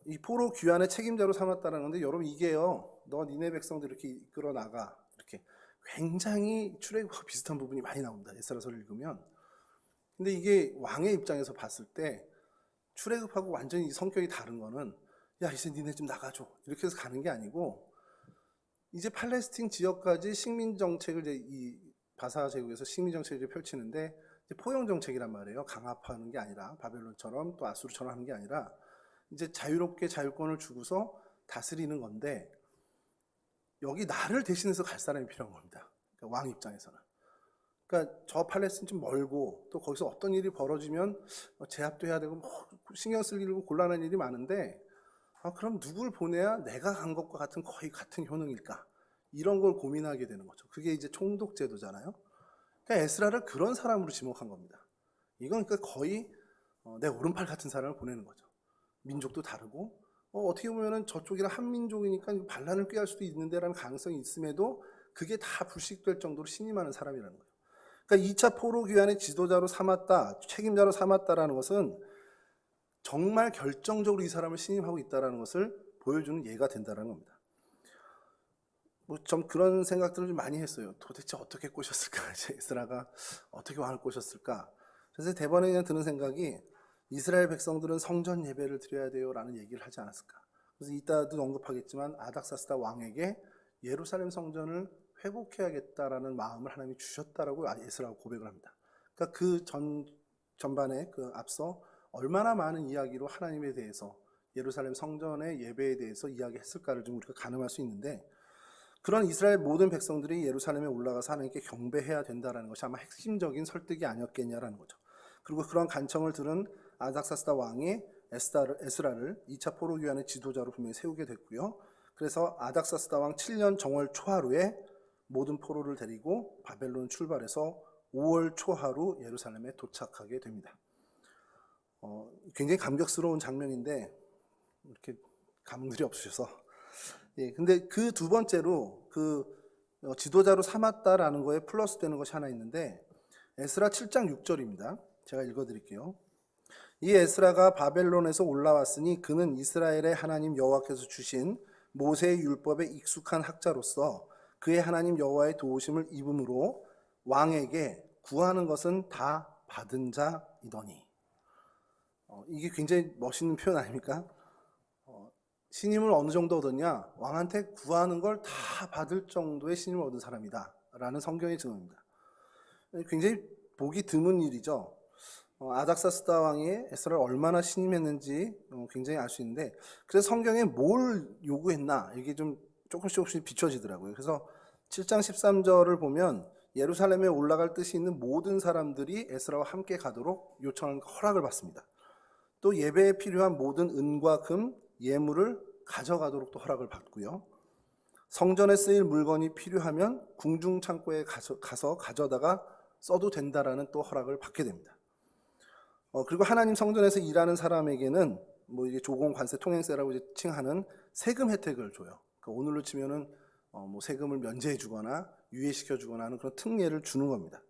이 포로 귀환의 책임자로 삼았다는 건데, 여러분 이게요, 너 니네 백성들 이렇게 이끌어 나가, 이렇게 굉장히 출애굽과 비슷한 부분이 많이 나옵니다, 에스라서를 읽으면. 근데 이게 왕의 입장에서 봤을 때 출애굽하고 완전히 성격이 다른 거는, 야, 이제 니네 좀 나가줘, 이렇게 해서 가는 게 아니고, 이제 팔레스틴 지역까지 식민 정책을 이제 이 바사 제국에서 식민 정책을 펼치는데, 이제 포용 정책이란 말이에요. 강압하는 게 아니라, 바벨론처럼 또 아수르처럼 하는 게 아니라 이제 자유롭게 자유권을 주고서 다스리는 건데, 여기 나를 대신해서 갈 사람이 필요한 겁니다. 그러니까 왕 입장에서는. 그러니까 저 팔레스틴 좀 멀고 또 거기서 어떤 일이 벌어지면 제압도 해야 되고 뭐 신경 쓸 일이고 곤란한 일이 많은데, 그럼 누굴 보내야 내가 간 것과 같은 거의 같은 효능일까? 이런 걸 고민하게 되는 거죠. 그게 이제 총독 제도잖아요. 그러니까 에스라를 그런 사람으로 지목한 겁니다. 이건 그러니까 거의 내 오른팔 같은 사람을 보내는 거죠. 민족도 다르고 어떻게 보면은 저쪽이랑 한민족이니까 반란을 꾀할 수도 있는데라는 가능성이 있음에도 그게 다 불식될 정도로 신임하는 사람이라는 거예요. 그러니까 2차 포로 귀환의 지도자로 삼았다, 책임자로 삼았다라는 것은 정말 결정적으로 이 사람을 신임하고 있다는 것을 보여주는 예가 된다는 겁니다. 뭐 좀 그런 생각들을 좀 많이 했어요. 도대체 어떻게 꼬셨을까? 에스라가 어떻게 왕을 꼬셨을까? 그래서 대번에 그냥 드는 생각이, 이스라엘 백성들은 성전 예배를 드려야 돼요라는 얘기를 하지 않았을까? 그래서 이따도 언급하겠지만 아닥사스다 왕에게 예루살렘 성전을 회복해야겠다라는 마음을 하나님이 주셨다라고 에스라가 고백을 합니다. 그러니까 전반에 그 앞서 얼마나 많은 이야기로 하나님에 대해서 예루살렘 성전의 예배에 대해서 이야기했을까를 좀 우리가 가늠할 수 있는데, 그런 이스라엘 모든 백성들이 예루살렘에 올라가서 하나님께 경배해야 된다는 것이 아마 핵심적인 설득이 아니었겠냐라는 거죠. 그리고 그런 간청을 들은 아닥사스다 왕이 에스라를 2차 포로기환의 지도자로 분명히 세우게 됐고요. 그래서 아닥사스다 왕 7년 정월 초하루에 모든 포로를 데리고 바벨론 출발해서 5월 초하루 예루살렘에 도착하게 됩니다. 굉장히 감격스러운 장면인데 이렇게 감흥들이 없으셔서, 근데 그 두 번째로 지도자로 삼았다라는 거에 플러스 되는 것이 하나 있는데, 에스라 7장 6절입니다. 제가 읽어드릴게요. 이 에스라가 바벨론에서 올라왔으니 그는 이스라엘의 하나님 여호와께서 주신 모세의 율법에 익숙한 학자로서 그의 하나님 여호와의 도우심을 입음으로 왕에게 구하는 것은 다 받은 자이더니. 이게 굉장히 멋있는 표현 아닙니까? 신임을 어느 정도 얻었냐? 왕한테 구하는 걸 다 받을 정도의 신임을 얻은 사람이다 라는 성경의 증언입니다. 굉장히 보기 드문 일이죠. 아닥사스다 왕이 에스라를 얼마나 신임했는지 굉장히 알 수 있는데, 그래서 성경에 뭘 요구했나 이게 좀 조금씩 비춰지더라고요. 그래서 7장 13절을 보면 예루살렘에 올라갈 뜻이 있는 모든 사람들이 에스라와 함께 가도록 요청한 허락을 받습니다. 또 예배에 필요한 모든 은과 금, 예물을 가져가도록 또 허락을 받고요. 성전에 쓰일 물건이 필요하면 궁중 창고에 가서 가져다가 써도 된다라는 또 허락을 받게 됩니다. 그리고 하나님 성전에서 일하는 사람에게는 뭐 이게 조공, 관세, 통행세라고 이제 칭하는 세금 혜택을 줘요. 그러니까 오늘로 치면은 뭐 세금을 면제해 주거나 유예시켜 주거나 하는 그런 특례를 주는 겁니다.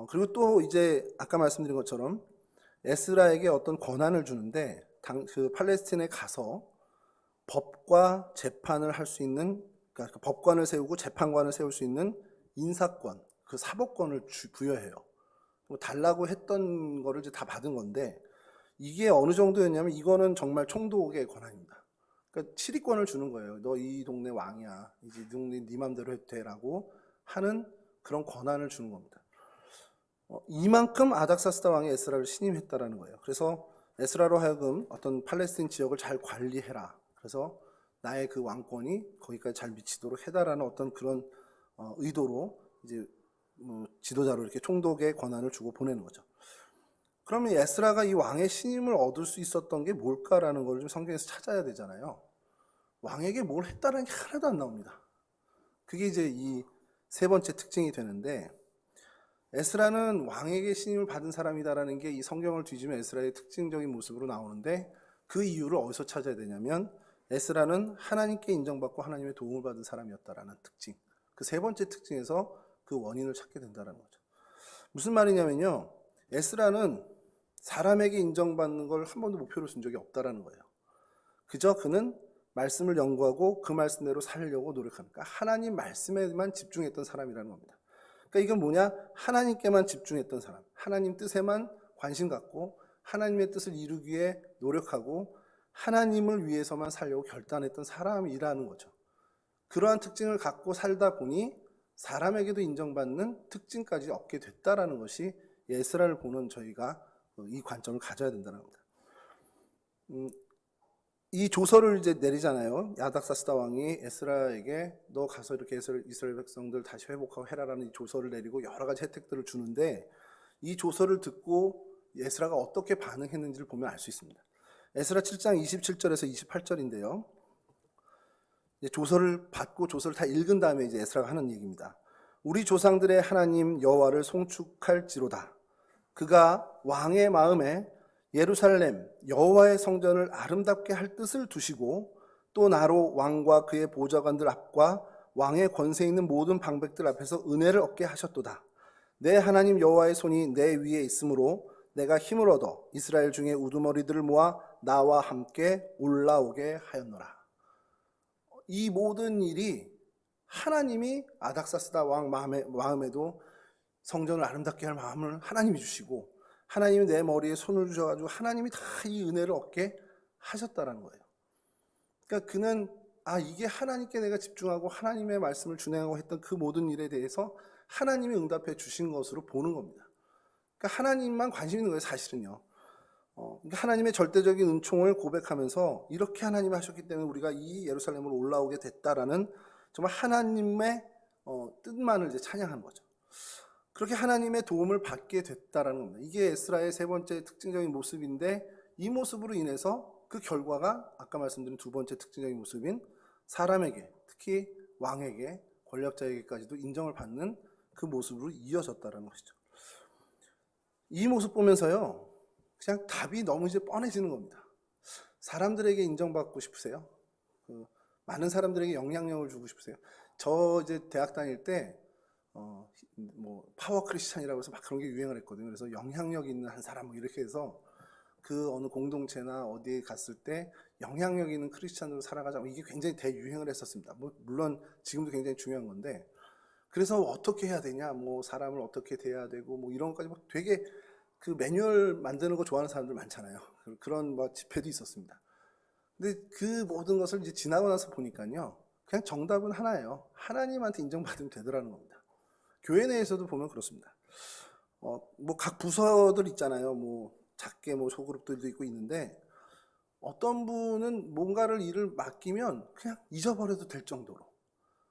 그리고 또 이제 아까 말씀드린 것처럼 에스라에게 어떤 권한을 주는데, 그 팔레스틴에 가서 법과 재판을 할 수 있는, 그러니까 법관을 세우고 재판관을 세울 수 있는 인사권, 그 사법권을 부여해요. 달라고 했던 거를 이제 다 받은 건데, 이게 어느 정도였냐면 이거는 정말 총독의 권한입니다. 그러니까 치리권을 주는 거예요. 너 이 동네 왕이야. 이제 이 동네 네 맘대로 해도 돼라고 하는 그런 권한을 주는 겁니다. 이만큼 아닥사스다 왕이 에스라를 신임했다라는 거예요. 그래서 에스라로 하여금 어떤 팔레스틴 지역을 잘 관리해라. 그래서 나의 그 왕권이 거기까지 잘 미치도록 해달라는 어떤 그런 의도로 이제 지도자로 이렇게 총독의 권한을 주고 보내는 거죠. 그러면 에스라가 이 왕의 신임을 얻을 수 있었던 게 뭘까라는 걸 좀 성경에서 찾아야 되잖아요. 왕에게 뭘 했다는 게 하나도 안 나옵니다. 그게 이제 이 세 번째 특징이 되는데, 에스라는 왕에게 신임을 받은 사람이다라는 게 이 성경을 뒤지면 에스라의 특징적인 모습으로 나오는데, 그 이유를 어디서 찾아야 되냐면 에스라는 하나님께 인정받고 하나님의 도움을 받은 사람이었다라는 특징, 그 세 번째 특징에서 그 원인을 찾게 된다는 거죠. 무슨 말이냐면요, 에스라는 사람에게 인정받는 걸 한 번도 목표로 쓴 적이 없다라는 거예요. 그저 그는 말씀을 연구하고 그 말씀대로 살려고 노력하니까 하나님 말씀에만 집중했던 사람이라는 겁니다. 그러니까 이건 뭐냐? 하나님께만 집중했던 사람, 하나님 뜻에만 관심 갖고 하나님의 뜻을 이루기 위해 노력하고 하나님을 위해서만 살려고 결단했던 사람이라는 거죠. 그러한 특징을 갖고 살다 보니 사람에게도 인정받는 특징까지 얻게 됐다라는 것이 에스라를 보는 저희가 이 관점을 가져야 된다는 겁니다. 이 조서를 이제 내리잖아요. 아닥사스다 왕이 에스라에게 너 가서 이렇게 이스라엘 백성들 다시 회복하고 해라라는 이 조서를 내리고 여러 가지 혜택들을 주는데, 이 조서를 듣고 에스라가 어떻게 반응했는지를 보면 알 수 있습니다. 에스라 7장 27절에서 28절인데요. 조서를 받고 조서를 다 읽은 다음에 이제 에스라가 하는 얘기입니다. 우리 조상들의 하나님 여호와를 송축할지로다. 그가 왕의 마음에 예루살렘 여호와의 성전을 아름답게 할 뜻을 두시고 또 나로 왕과 그의 보좌관들 앞과 왕의 권세 있는 모든 방백들 앞에서 은혜를 얻게 하셨도다. 내 하나님 여호와의 손이 내 위에 있으므로 내가 힘을 얻어 이스라엘 중에 우두머리들을 모아 나와 함께 올라오게 하였노라. 이 모든 일이 하나님이 아닥사스다 왕 마음에도 성전을 아름답게 할 마음을 하나님이 주시고, 하나님이 내 머리에 손을 주셔가지고 하나님이 다 이 은혜를 얻게 하셨다라는 거예요. 그러니까 그는 이게 하나님께 내가 집중하고 하나님의 말씀을 준행하고 했던 그 모든 일에 대해서 하나님이 응답해 주신 것으로 보는 겁니다. 그러니까 하나님만 관심 있는 거예요, 사실은요. 그러니까 하나님의 절대적인 은총을 고백하면서 이렇게 하나님이 하셨기 때문에 우리가 이 예루살렘으로 올라오게 됐다라는 정말 하나님의 뜻만을 이제 찬양하는 거죠. 그렇게 하나님의 도움을 받게 됐다라는 겁니다. 이게 에스라의 세 번째 특징적인 모습인데, 이 모습으로 인해서 그 결과가 아까 말씀드린 두 번째 특징적인 모습인 사람에게, 특히 왕에게, 권력자에게까지도 인정을 받는 그 모습으로 이어졌다라는 것이죠. 이 모습 보면서요, 그냥 답이 너무 이제 뻔해지는 겁니다. 사람들에게 인정받고 싶으세요? 많은 사람들에게 영향력을 주고 싶으세요? 저 이제 대학 다닐 때 파워 크리스찬이라고 해서 막 그런 게 유행을 했거든요. 그래서 영향력 있는 한 사람 이렇게 해서 그 어느 공동체나 어디에 갔을 때 영향력 있는 크리스찬으로 살아가자, 이게 굉장히 대유행을 했었습니다. 물론 지금도 굉장히 중요한 건데, 그래서 어떻게 해야 되냐, 사람을 어떻게 대해야 되고 이런 것까지 되게 그 매뉴얼 만드는 거 좋아하는 사람들 많잖아요. 그런 집회도 있었습니다. 근데 그 모든 것을 이제 지나고 나서 보니까요, 그냥 정답은 하나예요. 하나님한테 인정받으면 되더라는 겁니다. 교회 내에서도 보면 그렇습니다. 각 부서들 있잖아요. 작게 소그룹들도 있고 있는데, 어떤 분은 뭔가를 일을 맡기면 그냥 잊어버려도 될 정도로,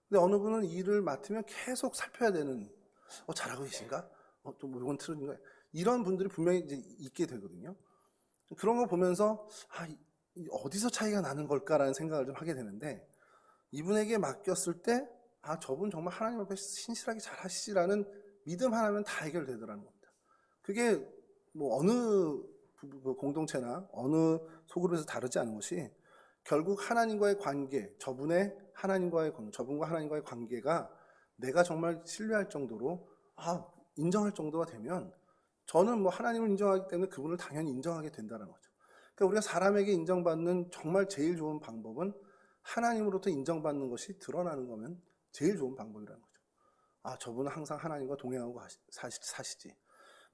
근데 어느 분은 일을 맡으면 계속 살펴야 되는, 잘하고 계신가? 또 이건 틀린 거야. 이런 분들이 분명히 이제 있게 되거든요. 그런 거 보면서 어디서 차이가 나는 걸까라는 생각을 좀 하게 되는데, 이분에게 맡겼을 때 저분 정말 하나님 앞에 신실하게 잘 하시지라는 믿음 하나면 다 해결되더라는 겁니다. 그게 어느 공동체나 어느 소그룹에서 다르지 않은 것이, 결국 하나님과의 관계, 저분과 하나님과의 관계가 내가 정말 신뢰할 정도로 인정할 정도가 되면, 저는 하나님을 인정하기 때문에 그분을 당연히 인정하게 된다는 거죠. 그러니까 우리가 사람에게 인정받는 정말 제일 좋은 방법은 하나님으로부터 인정받는 것이 드러나는 거면 제일 좋은 방법이라는 거죠. 저분은 항상 하나님과 동행하고 사시지.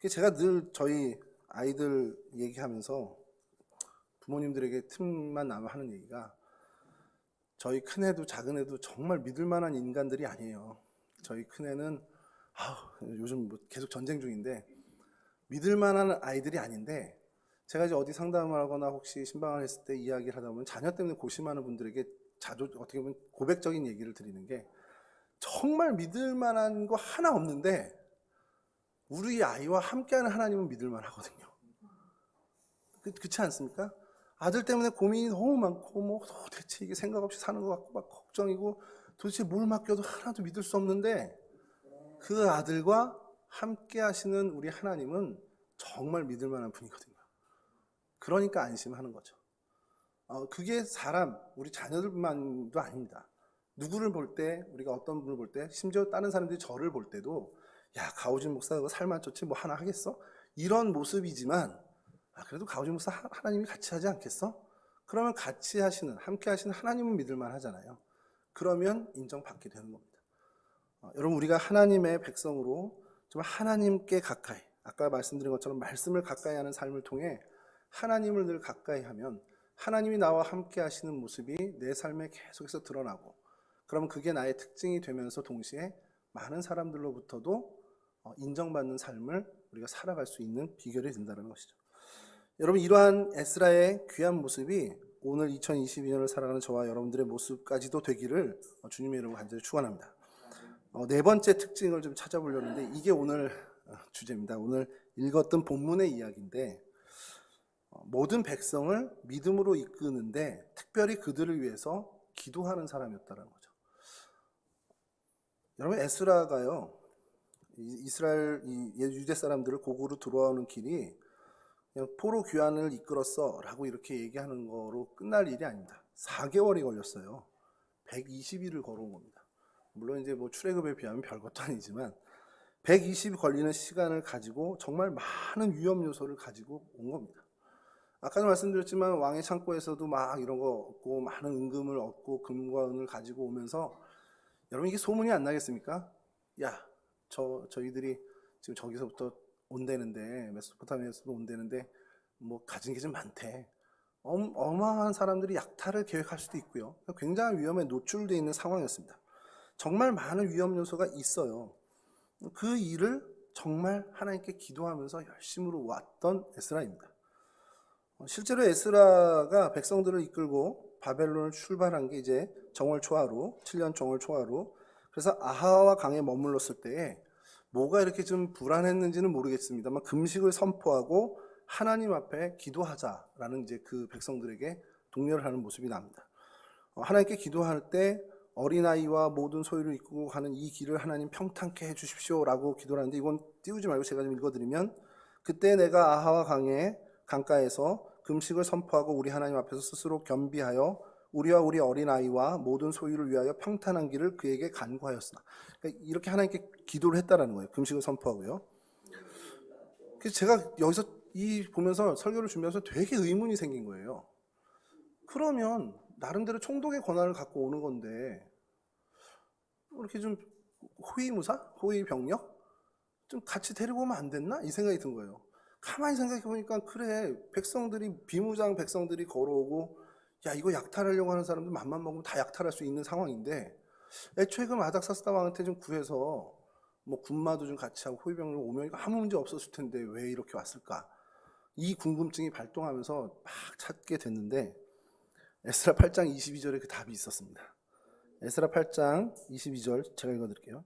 제가 늘 저희 아이들 얘기하면서 부모님들에게 틈만 나면 하는 얘기가, 저희 큰애도 작은애도 정말 믿을 만한 인간들이 아니에요. 저희 큰애는 요즘 계속 전쟁 중인데 믿을 만한 아이들이 아닌데, 제가 이제 어디 상담을 하거나 혹시 신방을 했을 때 이야기를 하다 보면 자녀 때문에 고심하는 분들에게 자주 어떻게 보면 고백적인 얘기를 드리는 게, 정말 믿을 만한 거 하나 없는데 우리 아이와 함께하는 하나님은 믿을 만하거든요. 그렇지 않습니까? 아들 때문에 고민이 너무 많고 도대체 이게 생각 없이 사는 것 같고 막 걱정이고, 도대체 뭘 맡겨도 하나도 믿을 수 없는데, 그 아들과 함께 하시는 우리 하나님은 정말 믿을 만한 분이거든요. 그러니까 안심하는 거죠. 그게 우리 자녀들만도 아닙니다. 누구를 볼 때, 우리가 어떤 분을 볼 때, 심지어 다른 사람들이 저를 볼 때도, 야, 가오진 목사 그거 살만 쫓지 하나 하겠어? 이런 모습이지만, 그래도 가오진 목사 하나님이 같이 하지 않겠어? 그러면 같이 하시는, 함께 하시는 하나님은 믿을만 하잖아요. 그러면 인정받게 되는 겁니다. 여러분, 우리가 하나님의 백성으로 좀 하나님께 가까이, 아까 말씀드린 것처럼 말씀을 가까이 하는 삶을 통해 하나님을 늘 가까이 하면 하나님이 나와 함께 하시는 모습이 내 삶에 계속해서 드러나고, 그러면 그게 나의 특징이 되면서 동시에 많은 사람들로부터도 인정받는 삶을 우리가 살아갈 수 있는 비결이 된다는 것이죠. 여러분, 이러한 에스라의 귀한 모습이 오늘 2022년을 살아가는 저와 여러분들의 모습까지도 되기를 주님의 이름으로 간절히 축원합니다. 네 번째 특징을 좀 찾아보려는데, 이게 오늘 주제입니다. 오늘 읽었던 본문의 이야기인데, 모든 백성을 믿음으로 이끄는데 특별히 그들을 위해서 기도하는 사람이었다는 거죠. 여러분, 에스라가요, 이스라엘 유대 사람들을 고국으로 들어오는 길이 그냥 포로 귀환을 이끌었어 라고 이렇게 얘기하는 거로 끝날 일이 아닙니다. 4개월이 걸렸어요. 120일을 걸어온 겁니다. 물론 이제 출애굽에 비하면 별것도 아니지만 120일 걸리는 시간을 가지고 정말 많은 위험 요소를 가지고 온 겁니다. 아까도 말씀드렸지만 왕의 창고에서도 막 이런 거 얻고 많은 은금을 얻고 금과 은을 가지고 오면서, 여러분, 이게 소문이 안 나겠습니까? 야, 저희들이 지금 저기서부터 온대는데, 메소포타미아에서도 온대는데 뭐 가진 게 좀 많대. 어마어마한 사람들이 약탈을 계획할 수도 있고요. 굉장한 위험에 노출되어 있는 상황이었습니다. 정말 많은 위험 요소가 있어요. 그 일을 정말 하나님께 기도하면서 열심으로 왔던 에스라입니다. 실제로 에스라가 백성들을 이끌고 바벨론을 출발한 게 이제 정월 초하루, 7년 정월 초하루. 그래서 아하와 강에 머물렀을 때에 뭐가 이렇게 좀 불안했는지는 모르겠습니다만 금식을 선포하고 하나님 앞에 기도하자라는 이제 그 백성들에게 독려를 하는 모습이 납니다. 하나님께 기도할 때 어린아이와 모든 소유를 이끌고 가는 이 길을 하나님 평탄케 해주십시오라고 기도를 하는데, 이건 띄우지 말고 제가 좀 읽어드리면, 그때 내가 아하와 강가에서 금식을 선포하고 우리 하나님 앞에서 스스로 겸비하여 우리와 우리 어린아이와 모든 소유를 위하여 평탄한 길을 그에게 간구하였으나. 그러니까 이렇게 하나님께 기도를 했다라는 거예요. 금식을 선포하고요. 그래서 제가 여기서 보면서 설교를 준비하면서 되게 의문이 생긴 거예요. 그러면 나름대로 총독의 권한을 갖고 오는 건데 이렇게 좀 호위무사? 호위병력? 좀 같이 데리고 오면 안 됐나? 이 생각이 든 거예요. 가만히 생각해 보니까 그래, 비무장 백성들이 걸어오고 야, 이거 약탈하려고 하는 사람들 맘만 먹으면 다 약탈할 수 있는 상황인데, 애초에 그 아닥사스다 왕한테 좀 구해서 뭐 군마도 좀 같이 하고 호위병력 오면 이거 아무 문제 없었을 텐데 왜 이렇게 왔을까? 이 궁금증이 발동하면서 막 찾게 됐는데, 에스라 8장 22절에 그 답이 있었습니다. 에스라 8장 22절 제가 읽어드릴게요.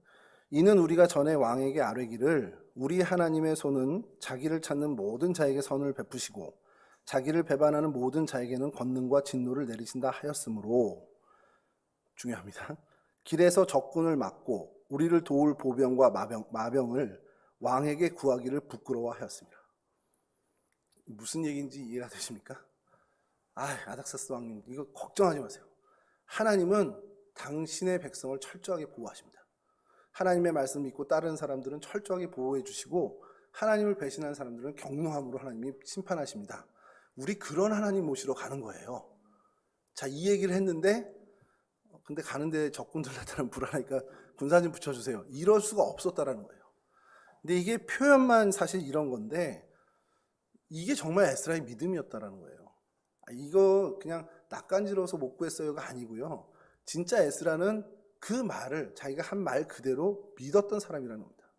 이는 우리가 전에 왕에게 아뢰기를 우리 하나님의 손은 자기를 찾는 모든 자에게 선을 베푸시고 자기를 배반하는 모든 자에게는 권능과 진노를 내리신다 하였으므로, 중요합니다, 길에서 적군을 막고 우리를 도울 보병과 마병을 왕에게 구하기를 부끄러워하였습니다. 무슨 얘기인지 이해가 되십니까? 아닥사스 왕님, 이거 걱정하지 마세요. 하나님은 당신의 백성을 철저하게 보호하십니다. 하나님의 말씀 믿고 따르는 사람들은 철저하게 보호해 주시고, 하나님을 배신하는 사람들은 경노함으로 하나님이 심판하십니다. 우리 그런 하나님 모시러 가는 거예요. 자, 이 얘기를 했는데, 근데 가는데 적군들 나타나면 불안하니까 군사 좀 붙여주세요. 이럴 수가 없었다라는 거예요. 근데 이게 표현만 사실 이런 건데, 이게 정말 에스라의 믿음이었다라는 거예요. 이거 그냥 낯간지러워서 못 구했어요가 아니고요. 진짜 에스라는 그 말을 자기가 한 말 그대로 믿었던 사람이라는 겁니다.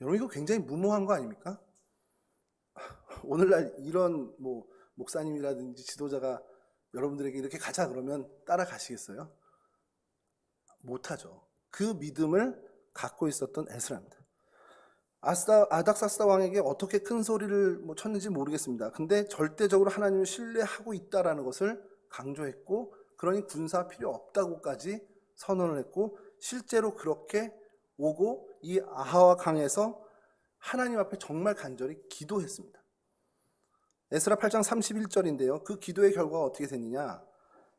여러분, 이거 굉장히 무모한 거 아닙니까? 오늘날 이런 목사님이라든지 지도자가 여러분들에게 이렇게 가자 그러면 따라가시겠어요? 못하죠. 그 믿음을 갖고 있었던 에스라입니다. 아닥사스다 왕에게 어떻게 큰 소리를 쳤는지 모르겠습니다. 근데 절대적으로 하나님을 신뢰하고 있다라는 것을 강조했고, 그러니 군사 필요 없다고까지 선언을 했고, 실제로 그렇게 오고 이 아하와 강에서 하나님 앞에 정말 간절히 기도했습니다. 에스라 8장 31절인데요. 그 기도의 결과가 어떻게 됐느냐?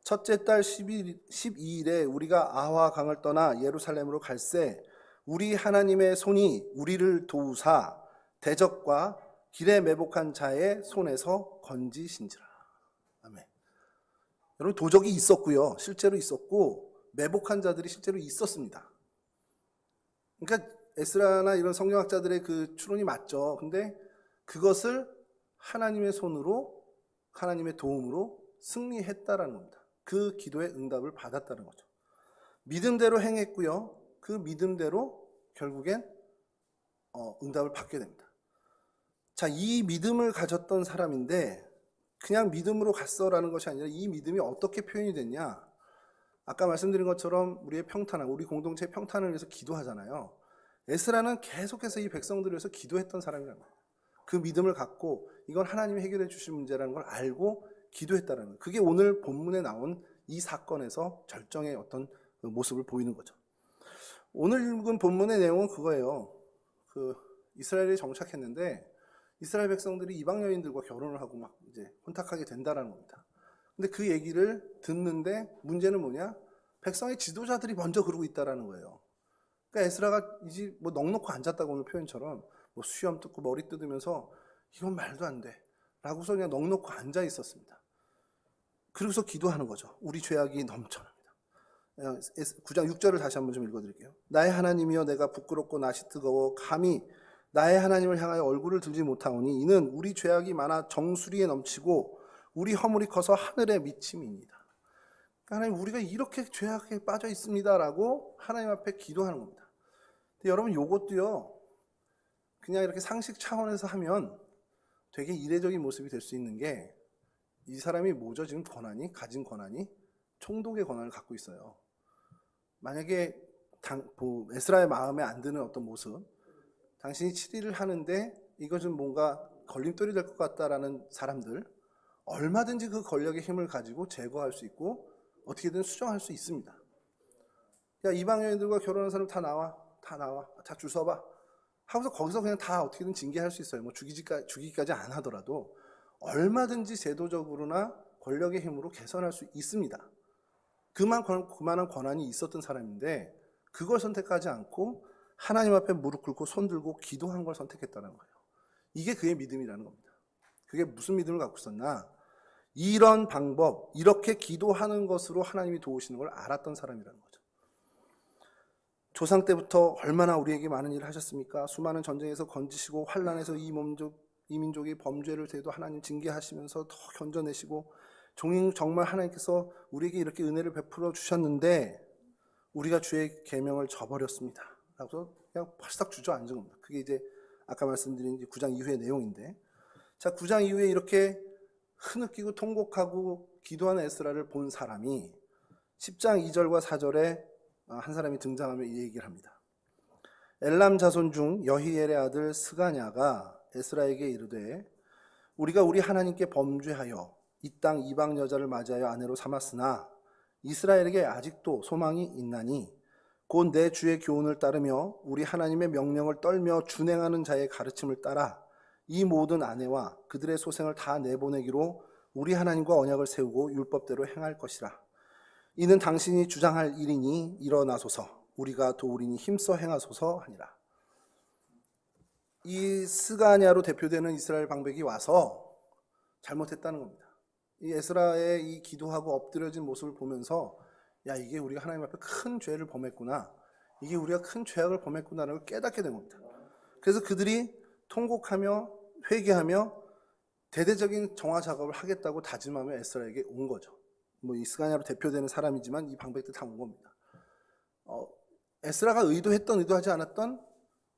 첫째 달 12일에 우리가 아하와 강을 떠나 예루살렘으로 갈새 우리 하나님의 손이 우리를 도우사 대적과 길에 매복한 자의 손에서 건지신지라. 아멘. 여러분, 도적이 있었고요. 실제로 있었고 매복한 자들이 실제로 있었습니다. 그러니까 에스라나 이런 성경학자들의 그 추론이 맞죠. 근데 그것을 하나님의 손으로, 하나님의 도움으로 승리했다라는 겁니다. 그 기도의 응답을 받았다는 거죠. 믿음대로 행했고요. 그 믿음대로 결국엔 응답을 받게 됩니다. 자, 이 믿음을 가졌던 사람인데 그냥 믿음으로 갔어라는 것이 아니라 이 믿음이 어떻게 표현이 됐냐? 아까 말씀드린 것처럼 우리의 평탄함, 우리 공동체의 평탄을 위해서 기도하잖아요. 에스라는 계속해서 이 백성들을 위해서 기도했던 사람이라는 거예요. 그 믿음을 갖고 이건 하나님이 해결해 주실 문제라는 걸 알고 기도했다는 거예요. 그게 오늘 본문에 나온 이 사건에서 절정의 어떤 모습을 보이는 거죠. 오늘 읽은 본문의 내용은 그거예요. 이스라엘에 정착했는데 이스라엘 백성들이 이방 여인들과 결혼을 하고 막 이제 혼탁하게 된다라는 겁니다. 근데 그 얘기를 듣는데 문제는 뭐냐? 백성의 지도자들이 먼저 그러고 있다라는 거예요. 그러니까 에스라가 이제 넋놓고 앉았다고 오늘 표현처럼 수염 뜯고 머리 뜯으면서 이건 말도 안 돼 라고서 그냥 넋놓고 앉아 있었습니다. 그러고서 기도하는 거죠. 우리 죄악이 넘쳐납니다. 9장 6절을 다시 한번 좀 읽어드릴게요. 나의 하나님이여, 내가 부끄럽고 낯이 뜨거워 감히 나의 하나님을 향하여 얼굴을 들지 못하오니 이는 우리 죄악이 많아 정수리에 넘치고 우리 허물이 커서 하늘에 미침이니이다. 하나님, 우리가 이렇게 죄악에 빠져 있습니다라고 하나님 앞에 기도하는 겁니다. 근데 여러분, 요것도요, 그냥 이렇게 상식 차원에서 하면 되게 이례적인 모습이 될 수 있는 게, 이 사람이 뭐죠? 지금 가진 권한이 총독의 권한을 갖고 있어요. 만약에 에스라의 마음에 안 드는 어떤 모습, 당신이 7일을 하는데 이거 좀 뭔가 걸림돌이 될 것 같다라는 사람들, 얼마든지 그 권력의 힘을 가지고 제거할 수 있고 어떻게든 수정할 수 있습니다. 야, 이방 여인들과 결혼한 사람 다 나와, 다 줄 서봐 하고서 거기서 그냥 다 어떻게든 징계할 수 있어요. 뭐 죽이기까지 안 하더라도 얼마든지 제도적으로나 권력의 힘으로 개선할 수 있습니다. 그만한 권한이 있었던 사람인데 그걸 선택하지 않고 하나님 앞에 무릎 꿇고 손 들고 기도한 걸 선택했다는 거예요. 이게 그의 믿음이라는 겁니다. 그게 무슨 믿음을 갖고 있었나? 이런 방법, 이렇게 기도하는 것으로 하나님이 도우시는 걸 알았던 사람이라는 거죠. 조상 때부터 얼마나 우리에게 많은 일을 하셨습니까? 수많은 전쟁에서 건지시고 환난에서 이 민족이 범죄를 대도 하나님 징계하시면서 더 견뎌내시고 정말 하나님께서 우리에게 이렇게 은혜를 베풀어 주셨는데 우리가 주의 계명을 저버렸습니다. 라고 그냥 벌썩 주저앉은 겁니다. 그게 이제 아까 말씀드린 9장 이후의 내용인데, 자, 9장 이후에 이렇게 흐느끼고 통곡하고 기도하는 에스라를 본 사람이 10장 2절과 4절에 한 사람이 등장하며 이 얘기를 합니다. 엘람 자손 중 여히엘의 아들 스가냐가 에스라에게 이르되 우리가 우리 하나님께 범죄하여 이 땅 이방 여자를 맞이하여 아내로 삼았으나 이스라엘에게 아직도 소망이 있나니 곧 내 주의 교훈을 따르며 우리 하나님의 명령을 떨며 준행하는 자의 가르침을 따라 이 모든 아내와 그들의 소생을 다 내보내기로 우리 하나님과 언약을 세우고 율법대로 행할 것이라. 이는 당신이 주장할 일이니 일어나소서 우리가 도우리니 힘써 행하소서 하니라. 이 스가냐로 대표되는 이스라엘 방백이 와서 잘못했다는 겁니다. 이 에스라의 이 기도하고 엎드려진 모습을 보면서 야, 이게 우리가 하나님 앞에 큰 죄를 범했구나, 이게 우리가 큰 죄악을 범했구나라는 걸 깨닫게 된 겁니다. 그래서 그들이 통곡하며 회개하며 대대적인 정화 작업을 하겠다고 다짐하며 에스라에게 온 거죠. 뭐 이 스가냐로 대표되는 사람이지만 이 방백들 다 온 겁니다. 에스라가 의도하지 않았던,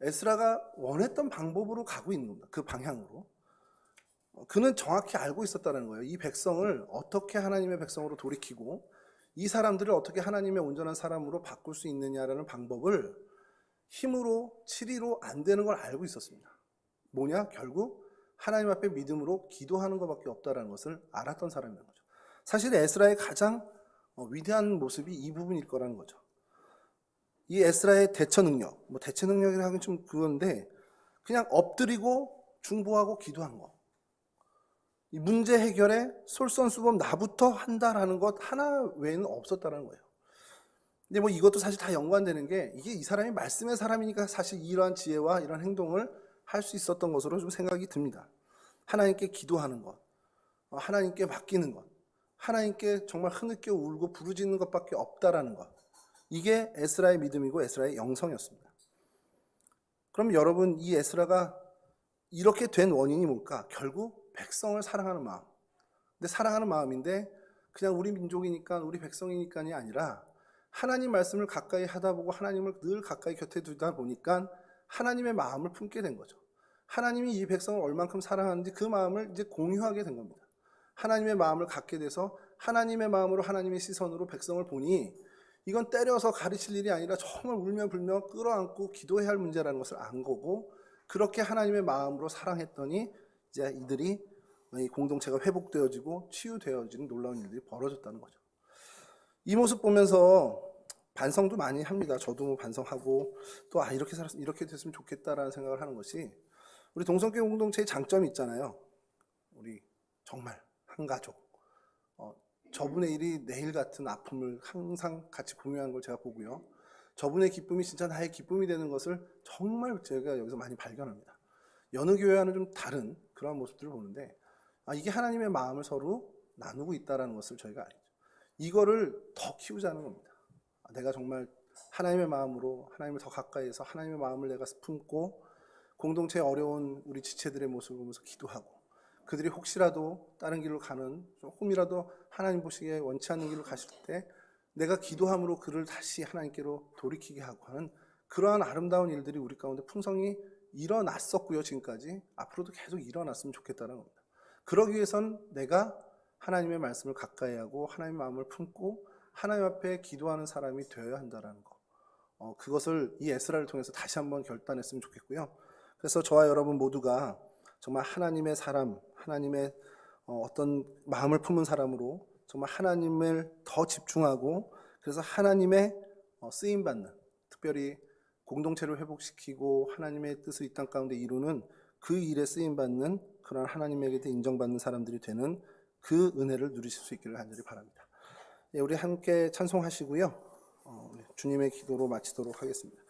에스라가 원했던 방법으로 가고 있는 겁니다. 그 방향으로. 그는 정확히 알고 있었다는 거예요. 이 백성을 어떻게 하나님의 백성으로 돌이키고 이 사람들을 어떻게 하나님의 온전한 사람으로 바꿀 수 있느냐라는 방법을 힘으로, 치리로 안 되는 걸 알고 있었습니다. 뭐냐? 결국 하나님 앞에 믿음으로 기도하는 것밖에 없다는 것을 알았던 사람이라는 거죠. 사실 에스라의 가장 위대한 모습이 이 부분일 거라는 거죠. 이 에스라의 대처 능력, 대처 능력이라 하긴 좀 그건데 그냥 엎드리고 중보하고 기도한 거. 이 문제 해결에 솔선수범 나부터 한다라는 것 하나 외에는 없었다는 거예요. 근데 이것도 사실 다 연관되는 게 이게 이 사람이 말씀의 사람이니까 사실 이러한 지혜와 이런 행동을 할 수 있었던 것으로 좀 생각이 듭니다. 하나님께 기도하는 것, 하나님께 맡기는 것, 하나님께 정말 흐느껴 울고 부르짖는 것밖에 없다라는 것. 이게 에스라의 믿음이고 에스라의 영성이었습니다. 그럼 여러분, 이 에스라가 이렇게 된 원인이 뭘까? 결국 백성을 사랑하는 마음. 근데 사랑하는 마음인데 그냥 우리 민족이니까 우리 백성이니까이 아니라 하나님 말씀을 가까이 하다 보고 하나님을 늘 가까이 곁에 두다 보니까 하나님의 마음을 품게 된 거죠. 하나님이 이 백성을 얼만큼 사랑하는지 그 마음을 이제 공유하게 된 겁니다. 하나님의 마음을 갖게 돼서 하나님의 마음으로, 하나님의 시선으로 백성을 보니 이건 때려서 가르칠 일이 아니라 정말 울며 불며 끌어안고 기도해야 할 문제라는 것을 안 거고, 그렇게 하나님의 마음으로 사랑했더니 이제 이들이 이 공동체가 회복되어지고 치유되어지는 놀라운 일들이 벌어졌다는 거죠. 이 모습 보면서 반성도 많이 합니다. 저도 반성하고 또 이렇게 됐으면 좋겠다라는 생각을 하는 것이, 우리 동성교 공동체의 장점이 있잖아요. 우리 정말 한 가족. 저분의 일이 내일 같은 아픔을 항상 같이 공유하는 걸 제가 보고요. 저분의 기쁨이 진짜 나의 기쁨이 되는 것을 정말 제가 여기서 많이 발견합니다. 여느 교회와는 좀 다른 그런 모습들을 보는데, 이게 하나님의 마음을 서로 나누고 있다는 것을 저희가 알죠. 이거를 더 키우자는 겁니다. 내가 정말 하나님의 마음으로 하나님을 더 가까이해서 하나님의 마음을 내가 품고 공동체의 어려운 우리 지체들의 모습을 보면서 기도하고, 그들이 혹시라도 다른 길로 가는, 조금이라도 하나님 보시기에 원치 않는 길로 가실 때 내가 기도함으로 그를 다시 하나님께로 돌이키게 하고 하는 그러한 아름다운 일들이 우리 가운데 풍성히 일어났었고요. 지금까지 앞으로도 계속 일어났으면 좋겠다는 겁니다. 그러기 위해선 내가 하나님의 말씀을 가까이 하고 하나님의 마음을 품고 하나님 앞에 기도하는 사람이 되어야 한다는 거, 그것을 이 에스라를 통해서 다시 한번 결단했으면 좋겠고요. 그래서 저와 여러분 모두가 정말 하나님의 사람, 하나님의 어떤 마음을 품은 사람으로 정말 하나님을 더 집중하고, 그래서 하나님의 쓰임받는, 특별히 공동체를 회복시키고 하나님의 뜻을 이 땅 가운데 이루는 그 일에 쓰임받는 그런 하나님에게도 인정받는 사람들이 되는 그 은혜를 누리실 수 있기를 간절히 바랍니다. 우리 함께 찬송하시고요. 주님의 기도로 마치도록 하겠습니다.